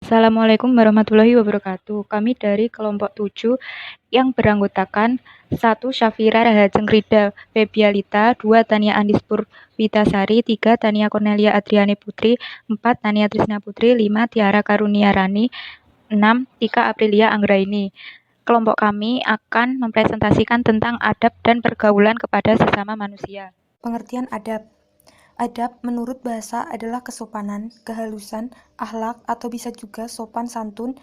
Assalamualaikum warahmatullahi wabarakatuh. Kami dari kelompok 7 yang beranggotakan 1. Syafira Rahajeng Rida Febialita, 2. Tania Andis Purwitasari, 3. Tania Cornelia Adriani Putri, 4. Tania Trisna Putri, 5. Tiara Karunia Rani, 6. Tika Aprilia Anggraini. Kelompok kami akan mempresentasikan tentang adab dan pergaulan kepada sesama manusia. Pengertian adab. Adab menurut bahasa adalah kesopanan, kehalusan, akhlak, atau bisa juga sopan santun.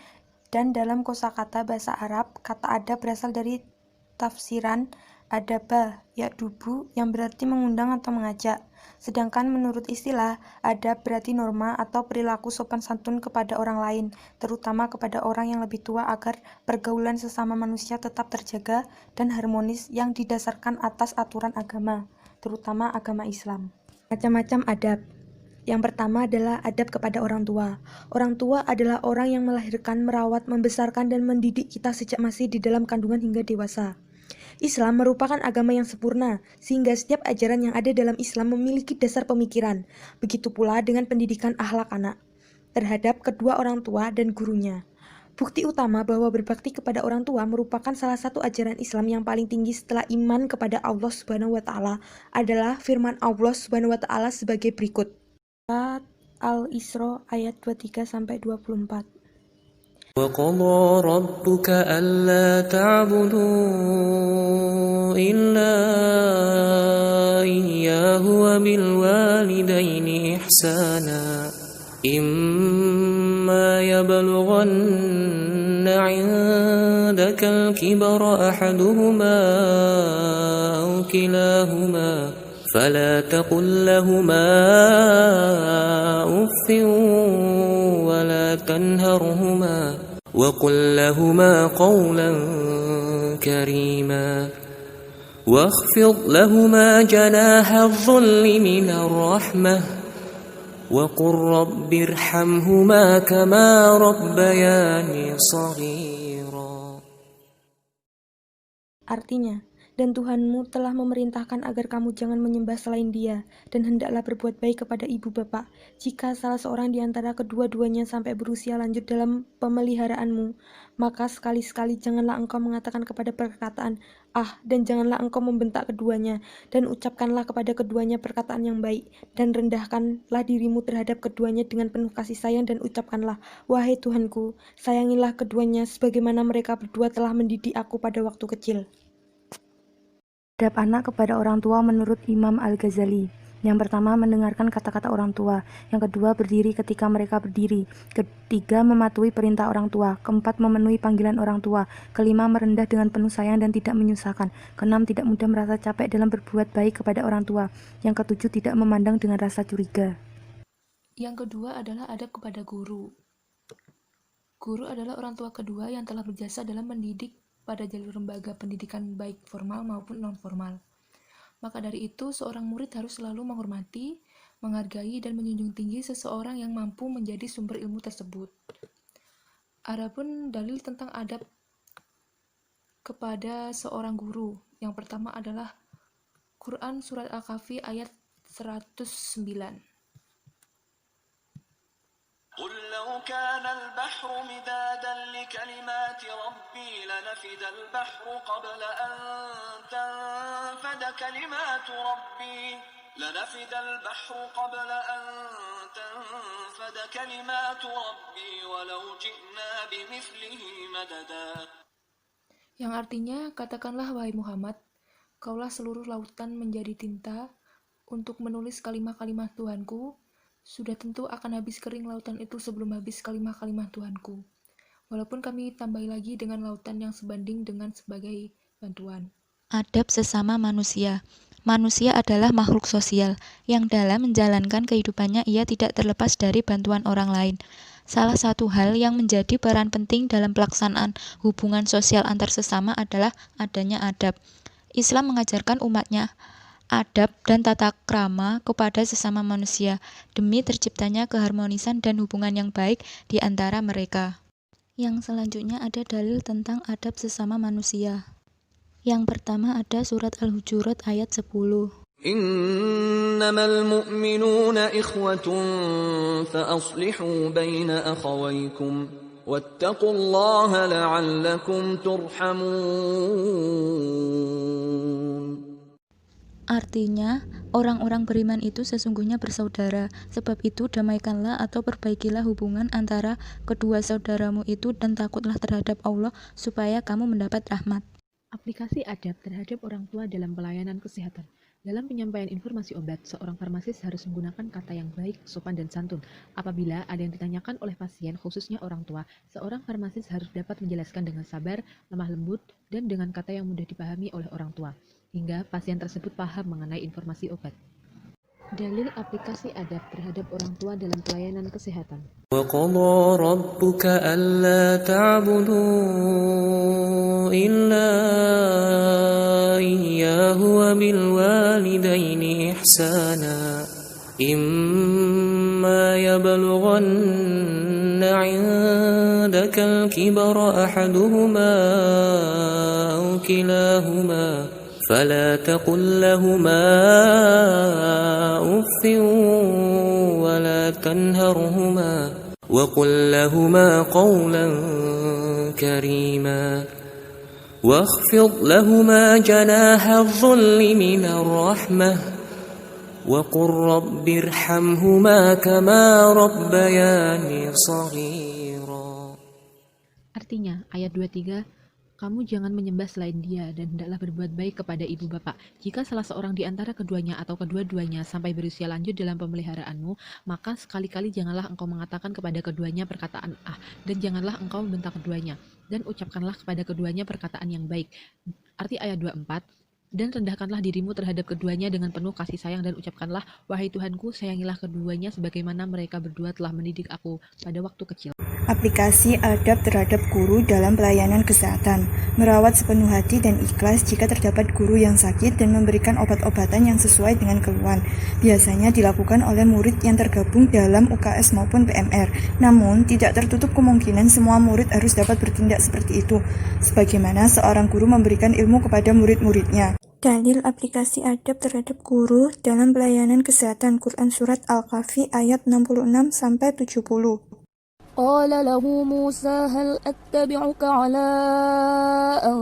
Dan dalam kosakata bahasa Arab, kata adab berasal dari tafsiran adaba, ya'dubu, yang berarti mengundang atau mengajak. Sedangkan menurut istilah, adab berarti norma atau perilaku sopan santun kepada orang lain, terutama kepada orang yang lebih tua agar pergaulan sesama manusia tetap terjaga dan harmonis yang didasarkan atas aturan agama, terutama agama Islam. Macam-macam adab. Yang pertama adalah adab kepada orang tua. Orang tua adalah orang yang melahirkan, merawat, membesarkan, dan mendidik kita sejak masih di dalam kandungan hingga dewasa. Islam merupakan agama yang sempurna, sehingga setiap ajaran yang ada dalam Islam memiliki dasar pemikiran. Begitu pula dengan pendidikan akhlak anak terhadap kedua orang tua dan gurunya. Bukti utama bahwa berbakti kepada orang tua merupakan salah satu ajaran Islam yang paling tinggi setelah iman kepada Allah Subhanahu wa taala adalah firman Allah Subhanahu wa taala sebagai berikut. Surat Al-Isra ayat 23 sampai 24. وَقَضَى رَبُّكَ أَلَّا تَعْبُدُوا إِلَّا إِيَّاهُ وَبِالْوَالِدَيْنِ إِحْسَانًا إِمَّا يَبْلُغَنَّ عِندَكَ الْكِبَرَ أَحَدُهُمَا أَوْ كِلَاهُمَا فَلَا تَقُل لَّهُمَا أُفٍّ وَلَا تَنْهَرْهُمَا وَقُل لَّهُمَا قَوْلًا كَرِيمًا وَاخْفِضْ لَهُمَا جَنَاحَ الذُّلِّ مِنَ الرَّحْمَةِ وَقُل رَّبِّ ارْحَمْهُمَا كَمَا رَبَّيَانِي صَغِيرًا. Artinya, dan Tuhanmu telah memerintahkan agar kamu jangan menyembah selain Dia, dan hendaklah berbuat baik kepada ibu bapak. Jika salah seorang di antara kedua-duanya sampai berusia lanjut dalam pemeliharaanmu, maka sekali-sekali janganlah engkau mengatakan kepada perkataan "ah", dan janganlah engkau membentak keduanya, dan ucapkanlah kepada keduanya perkataan yang baik, dan rendahkanlah dirimu terhadap keduanya dengan penuh kasih sayang, dan ucapkanlah, "Wahai Tuhanku, sayangilah keduanya sebagaimana mereka berdua telah mendidik aku pada waktu kecil." Adab anak kepada orang tua menurut Imam Al-Ghazali. Yang pertama, mendengarkan kata-kata orang tua. Yang kedua, berdiri ketika mereka berdiri. Ketiga, mematuhi perintah orang tua. Keempat, memenuhi panggilan orang tua. Kelima, merendah dengan penuh sayang dan tidak menyusahkan. Keenam, tidak mudah merasa capek dalam berbuat baik kepada orang tua. Yang ketujuh, tidak memandang dengan rasa curiga. Yang kedua adalah adab kepada guru. Guru adalah orang tua kedua yang telah berjasa dalam mendidik pada jalur lembaga pendidikan baik formal maupun non-formal. Maka dari itu, seorang murid harus selalu menghormati, menghargai, dan menjunjung tinggi seseorang yang mampu menjadi sumber ilmu tersebut. Adapun dalil tentang adab kepada seorang guru, yang pertama adalah Quran Surat Al-Kahfi ayat 109. قل لو كان البحر مدادا لكلمات ربي لنفد البحر قبل أن تنفد كلمات ربي ولو جئنا بمثله مددا. Yang artinya, katakanlah wahai Muhammad, kaulah seluruh lautan menjadi tinta untuk menulis kalimah-kalimah Tuhanku. Sudah tentu akan habis kering lautan itu sebelum habis kalimah-kalimah Tuhanku. Walaupun kami tambahi lagi dengan lautan yang sebanding dengan sebagai bantuan. Adab sesama manusia. Manusia adalah makhluk sosial, yang dalam menjalankan kehidupannya ia tidak terlepas dari bantuan orang lain. Salah satu hal yang menjadi peran penting dalam pelaksanaan hubungan sosial antar sesama adalah adanya adab. Islam mengajarkan umatnya adab dan tata krama kepada sesama manusia, demi terciptanya keharmonisan dan hubungan yang baik di antara mereka. Yang selanjutnya ada dalil tentang adab sesama manusia. Yang pertama ada surat Al-Hujurat ayat 10. إنما المؤمنون إخوة فأصلحوا بين أخويكم واتقوا الله لعلكم ترحمون. Artinya, orang-orang beriman itu sesungguhnya bersaudara. Sebab itu, damaikanlah atau perbaikilah hubungan antara kedua saudaramu itu dan takutlah terhadap Allah supaya kamu mendapat rahmat. Aplikasi adab terhadap orang tua dalam pelayanan kesehatan. Dalam penyampaian informasi obat, seorang farmasis harus menggunakan kata yang baik, sopan, dan santun. Apabila ada yang ditanyakan oleh pasien, khususnya orang tua, seorang farmasis harus dapat menjelaskan dengan sabar, lemah lembut, dan dengan kata yang mudah dipahami oleh orang tua, hingga pasien tersebut paham mengenai informasi obat. Dalil aplikasi adab terhadap orang tua dalam pelayanan kesehatan. وقضى ربك ألا تعبدوا إلا إياه وبالوالدين إحسانا إما يبلغن عندك الكبر أحدهما أو كلاهما فلا تقل لهما أف ولا تنهرهما وقل لهما قولا كريما واخفض لهما جناح الذل من الرحمة وقل رب ارحمهما كما ربياني صغيرا. Artinya, ayat 23, kamu jangan menyembah selain dia dan hendaklah berbuat baik kepada ibu bapak. Jika salah seorang di antara keduanya atau kedua-duanya sampai berusia lanjut dalam pemeliharaanmu, maka sekali-kali janganlah engkau mengatakan kepada keduanya perkataan dan janganlah engkau membentak keduanya, dan ucapkanlah kepada keduanya perkataan yang baik. Arti ayat 24, dan rendahkanlah dirimu terhadap keduanya dengan penuh kasih sayang dan ucapkanlah, wahai Tuhanku, sayangilah keduanya sebagaimana mereka berdua telah mendidik aku pada waktu kecil. Aplikasi adab terhadap guru dalam pelayanan kesehatan. Merawat sepenuh hati dan ikhlas jika terdapat guru yang sakit dan memberikan obat-obatan yang sesuai dengan keluhan. Biasanya dilakukan oleh murid yang tergabung dalam UKS maupun PMR. Namun, tidak tertutup kemungkinan semua murid harus dapat bertindak seperti itu, sebagaimana seorang guru memberikan ilmu kepada murid-muridnya. Dalil aplikasi adab terhadap guru dalam pelayanan kesehatan. Quran Surat Al-Kahfi ayat 66-70. قال له موسى هل أتبعك على أن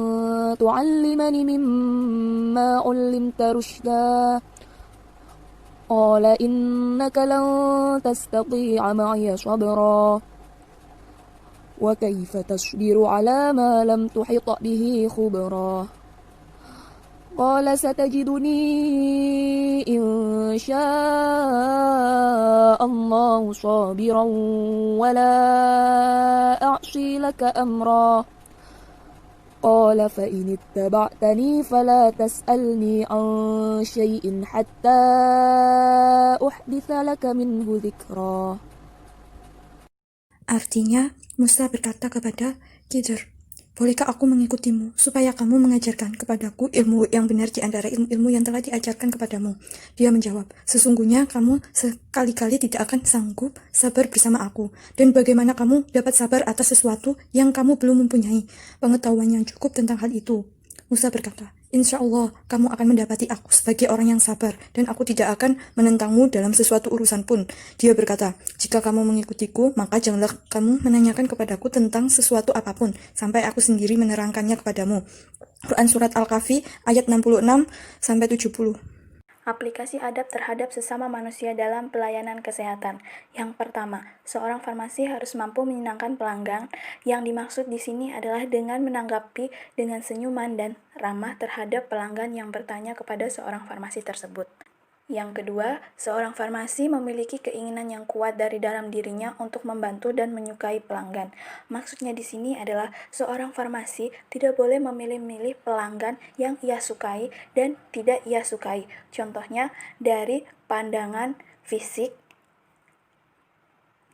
تعلمني مما علمت رشدا قال إنك لن تستطيع معي صبرا وكيف تصبر على ما لم تحط به خبرا قال ستجدني إن شاء الله صابرا ولا أعصي لك أمرا قال فإن اتبعتني فلا تسألني عن شيء حتى أحدث لك منه ذكرا. Artinya, Musa berkata kepada Khidir, bolehkah aku mengikutimu, supaya kamu mengajarkan kepadaku ilmu yang benar di antara ilmu-ilmu yang telah diajarkan kepadamu? Dia menjawab, sesungguhnya kamu sekali-kali tidak akan sanggup sabar bersama aku. Dan bagaimana kamu dapat sabar atas sesuatu yang kamu belum mempunyai pengetahuan yang cukup tentang hal itu? Musa berkata, insya Allah kamu akan mendapati aku sebagai orang yang sabar, dan aku tidak akan menentangmu dalam sesuatu urusan pun. Dia berkata, jika kamu mengikutiku, maka janganlah kamu menanyakan kepadaku tentang sesuatu apapun, sampai aku sendiri menerangkannya kepadamu. Quran Surat Al-Kahfi ayat 66-70. Aplikasi adab terhadap sesama manusia dalam pelayanan kesehatan. Yang pertama, seorang farmasi harus mampu menyenangkan pelanggan. Yang dimaksud di sini adalah dengan menanggapi dengan senyuman dan ramah terhadap pelanggan yang bertanya kepada seorang farmasi tersebut. Yang kedua, seorang farmasi memiliki keinginan yang kuat dari dalam dirinya untuk membantu dan menyukai pelanggan. Maksudnya di sini adalah seorang farmasi tidak boleh memilih-milih pelanggan yang ia sukai dan tidak ia sukai. Contohnya dari pandangan fisik,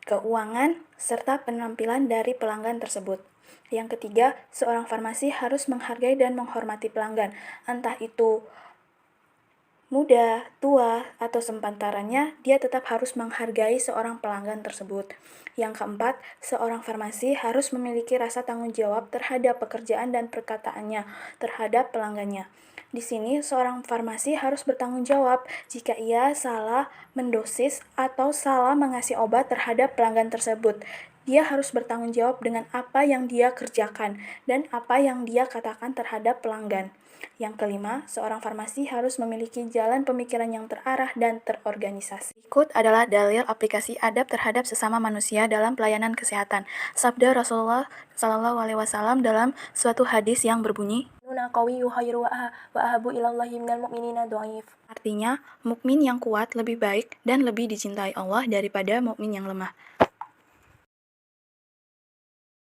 keuangan, serta penampilan dari pelanggan tersebut. Yang ketiga, seorang farmasi harus menghargai dan menghormati pelanggan, entah itu muda, tua, atau sepantarannya, dia tetap harus menghargai seorang pelanggan tersebut. Yang keempat, seorang farmasi harus memiliki rasa tanggung jawab terhadap pekerjaan dan perkataannya terhadap pelanggannya. Di sini, seorang farmasi harus bertanggung jawab jika ia salah mendosis atau salah mengasih obat terhadap pelanggan tersebut. Dia harus bertanggung jawab dengan apa yang dia kerjakan dan apa yang dia katakan terhadap pelanggan. Yang kelima, seorang farmasi harus memiliki jalan pemikiran yang terarah dan terorganisasi. Berikut adalah dalil aplikasi adab terhadap sesama manusia dalam pelayanan kesehatan. Sabda Rasulullah SAW dalam suatu hadis yang berbunyi, artinya, mukmin yang kuat lebih baik dan lebih dicintai Allah daripada mukmin yang lemah.